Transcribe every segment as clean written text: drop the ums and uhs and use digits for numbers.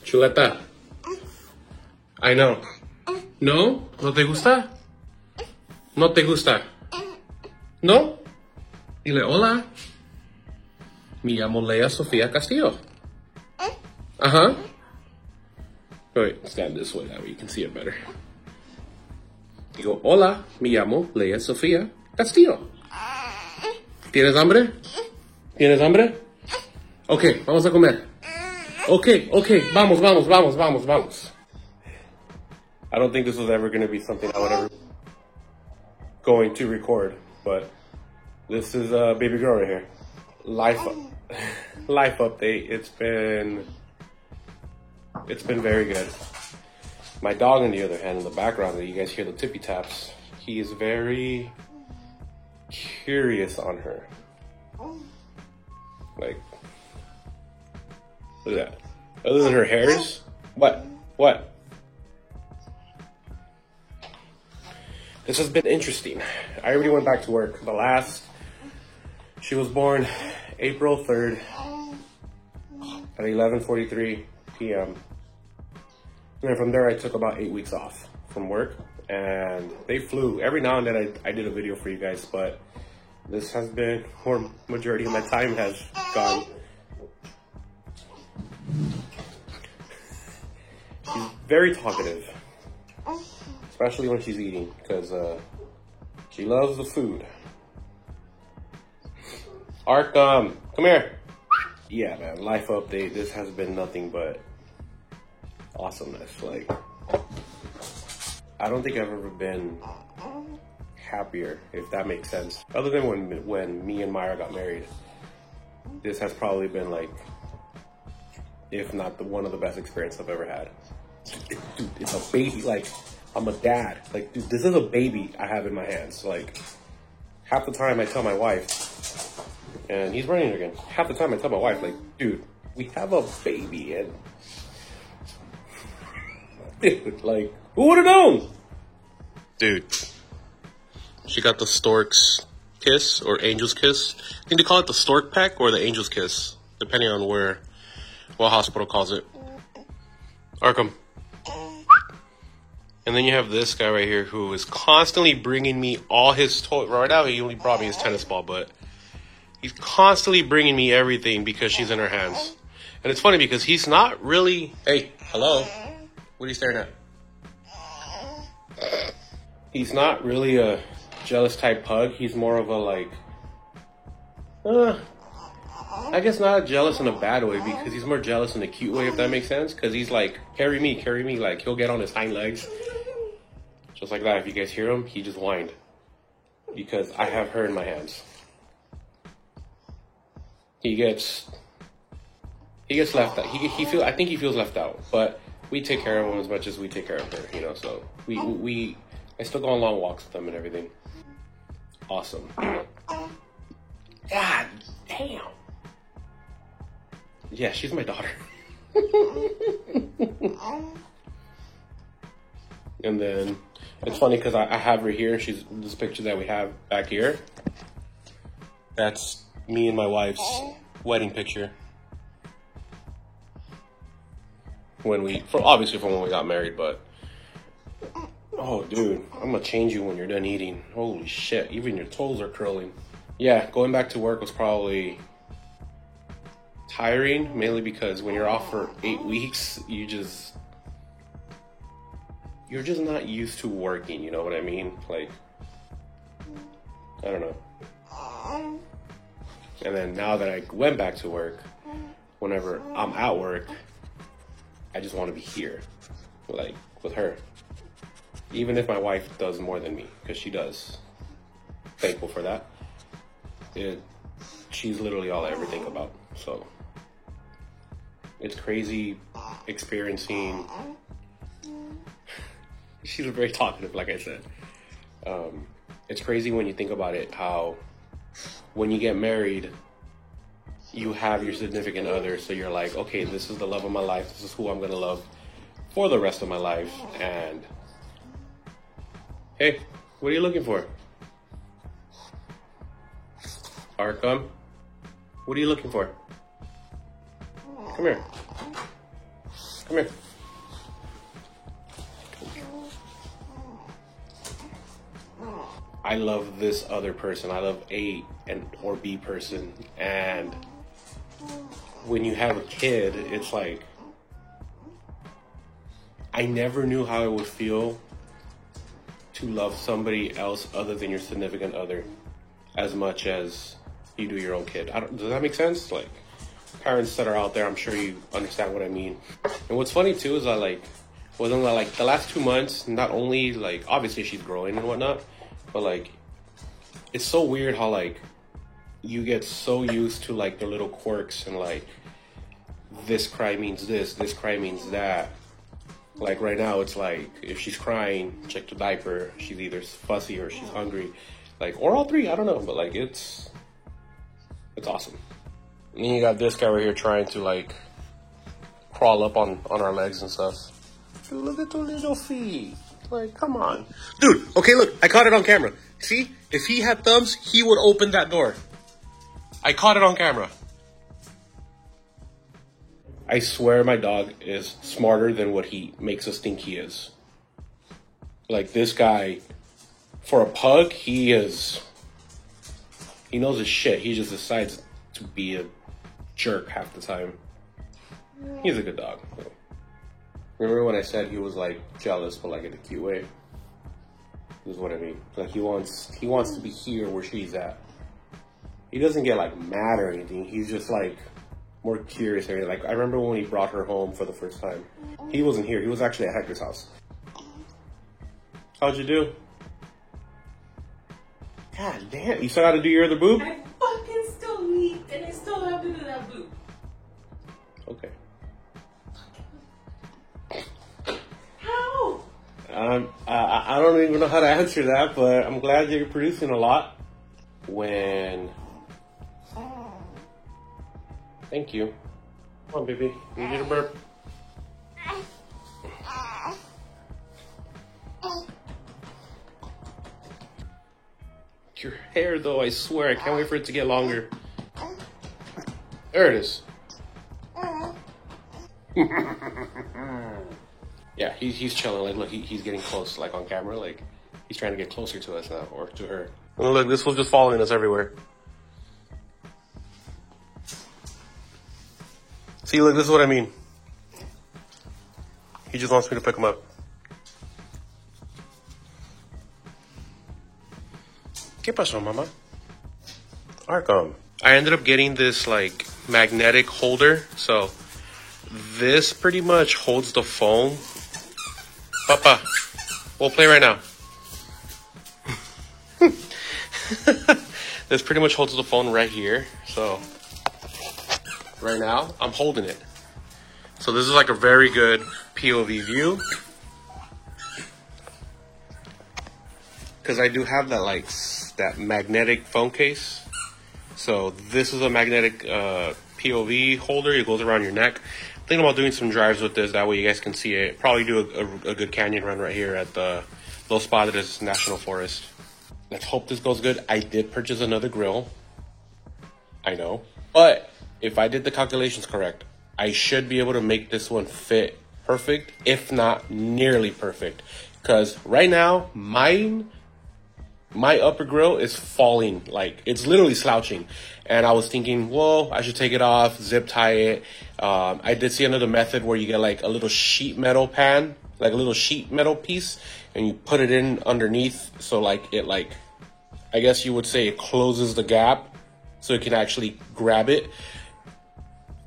Chuleta. I know. ¿No? ¿No te gusta? ¿No te gusta? ¿No? Dile, hola. Me llamo Lea Sofia Castillo. Uh-huh. Wait, stand this way, that way you can see it better. Digo, hola, me llamo Lea Sofia Castillo. ¿Tienes hambre? ¿Tienes hambre? Ok, vamos a comer. Ok, vamos. I don't think this was ever going to be something I would ever going to record, but this is baby girl right here. Life update. It's been very good. My dog, on the other hand, in the background, you guys hear the tippy taps. He is very curious on her. Like, look at that. Other than her hairs, what? This has been interesting. I already went back to work. She was born April 3rd at 11:43 p.m. And then from there, I took about 8 weeks off from work, and they flew. Every now and then I did a video for you guys, but this has been where majority of my time has gone. She's very talkative, especially when she's eating, because she loves the food. Arkham, come here. Yeah, man, life update. This has been nothing but awesomeness. Like, I don't think I've ever been happier, if that makes sense. Other than when me and Myra got married, this has probably been like, if not one of the best experiences I've ever had. Dude, it's a baby. Like, I'm a dad. Like, dude, this is a baby I have in my hands. Like, half the time I tell my wife, and he's running again. Half the time I tell my wife, like, dude, we have a baby, and dude, like, who would have known? Dude, she got the stork's kiss or angel's kiss. I think they call it the stork peck or the angel's kiss, depending on what hospital calls it. Arkham. And then you have this guy right here who is constantly bringing me all his toys. Right now, he only brought me his tennis ball, but he's constantly bringing me everything because she's in her hands. And it's funny because he's not really... Hey, hello? What are you staring at? He's not really a jealous type pug. He's more of a, like... I guess not jealous in a bad way, because he's more jealous in a cute way, if that makes sense. Because he's like, carry me. Like, he'll get on his hind legs. Just like that. If you guys hear him, he just whined. Because I have her in my hands. He gets left out. I think he feels left out. But we take care of him as much as we take care of her, you know. So I still go on long walks with them and everything. Awesome. God damn. Yeah, she's my daughter. And then it's funny because I have her here. She's this picture that we have back here. That's me and my wife's wedding picture. Obviously from when we got married, but oh, dude, I'm gonna change you when you're done eating. Holy shit, even your toes are curling. Yeah, going back to work was probably tiring, mainly because when you're off for 8 weeks, you're just not used to working, you know what I mean? Like, I don't know. And then now that I went back to work, whenever I'm at work, I just want to be here, like, with her. Even if my wife does more than me, because she does. Thankful for that. She's literally all I ever think about, so it's crazy experiencing. She's very talkative, like I said. It's crazy when you think about it, how when you get married, you have your significant other, so you're like, okay, this is the love of my life, this is who I'm gonna love for the rest of my life. And hey, what are you looking for? Arkham, what are you looking for? Come here. Come here. I love this other person. I love A or B person. And when you have a kid, it's like, I never knew how it would feel to love somebody else other than your significant other as much as you do your own kid. Does that make sense? Like, parents that are out there, I'm sure you understand what I mean. And what's funny too is that like, within like the last 2 months, not only like, obviously she's growing and whatnot, but like, it's so weird how like, you get so used to like the little quirks and like, this cry means this cry means that. Like right now, it's like, if she's crying, check the diaper, she's either fussy or she's hungry. Like, or all three, I don't know, but like, it's awesome. And then you got this guy right here trying to like, crawl up on our legs and stuff. Dude, look at the little feet. Like, come on. Dude, okay, look, I caught it on camera. See, if he had thumbs, he would open that door. I caught it on camera. I swear my dog is smarter than what he makes us think he is. Like, this guy, for a pug, he knows his shit. He just decides to be a jerk half the time. He's a good dog. Remember when I said he was like jealous, but like in a cute way? This is what I mean. Like, he wants to be here where she's at. He doesn't get like mad or anything. He's just like more curious. Like, I remember when he brought her home for the first time. He wasn't here. He was actually at Hector's house. How'd you do? God damn. You still got to do your other boob? I fucking still leaked and I still have to do that boob. Okay. How? I don't even know how to answer that, but I'm glad you're producing a lot. Thank you. Come on, baby. You need a burp. Your hair, though, I swear, I can't wait for it to get longer. There it is. Yeah, he's chilling. Like, look, he's getting close, like on camera. Like, he's trying to get closer to us now, or to her. And look, this was just following us everywhere. See, look, this is what I mean. He just wants me to pick him up. ¿Qué pasó, mama? Arkham. I ended up getting this, like, magnetic holder. So, this pretty much holds the phone. Papa, we'll play right now. This pretty much holds the phone right here. So, right now, I'm holding it. So this is like a very good POV view. Because I do have that, like, that magnetic phone case. So this is a magnetic POV holder. It goes around your neck. I'm thinking about doing some drives with this. That way you guys can see it. Probably do a good canyon run right here at the Los Padres National Forest. Let's hope this goes good. I did purchase another grill. I know. But if I did the calculations correct, I should be able to make this one fit perfect, if not nearly perfect. Because right now, my upper grill is falling. Like, it's literally slouching. And I was thinking, well, I should take it off, zip tie it. I did see another method where you get like a little sheet metal pan, like a little sheet metal piece, and you put it in underneath. So like it, like, I guess you would say it closes the gap so it can actually grab it.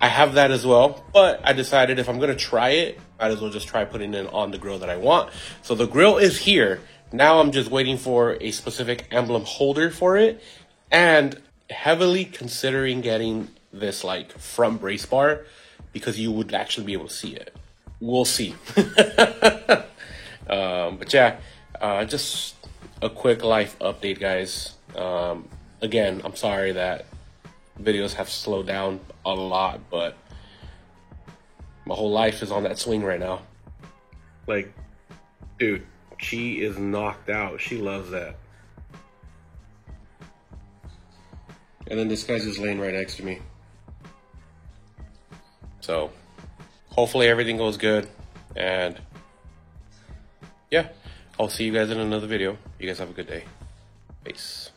I have that as well, but I decided if I'm going to try it, might as well just try putting it on the grill that I want. So the grill is here. Now I'm just waiting for a specific emblem holder for it, and heavily considering getting this like front brace bar because you would actually be able to see it. We'll see. But yeah, just a quick life update, guys. Again, I'm sorry that videos have slowed down a lot, but my whole life is on that swing right now. Like, dude, she is knocked out. She loves that. And then this guy's just laying right next to me. So, hopefully everything goes good. And yeah, I'll see you guys in another video. You guys have a good day. Peace.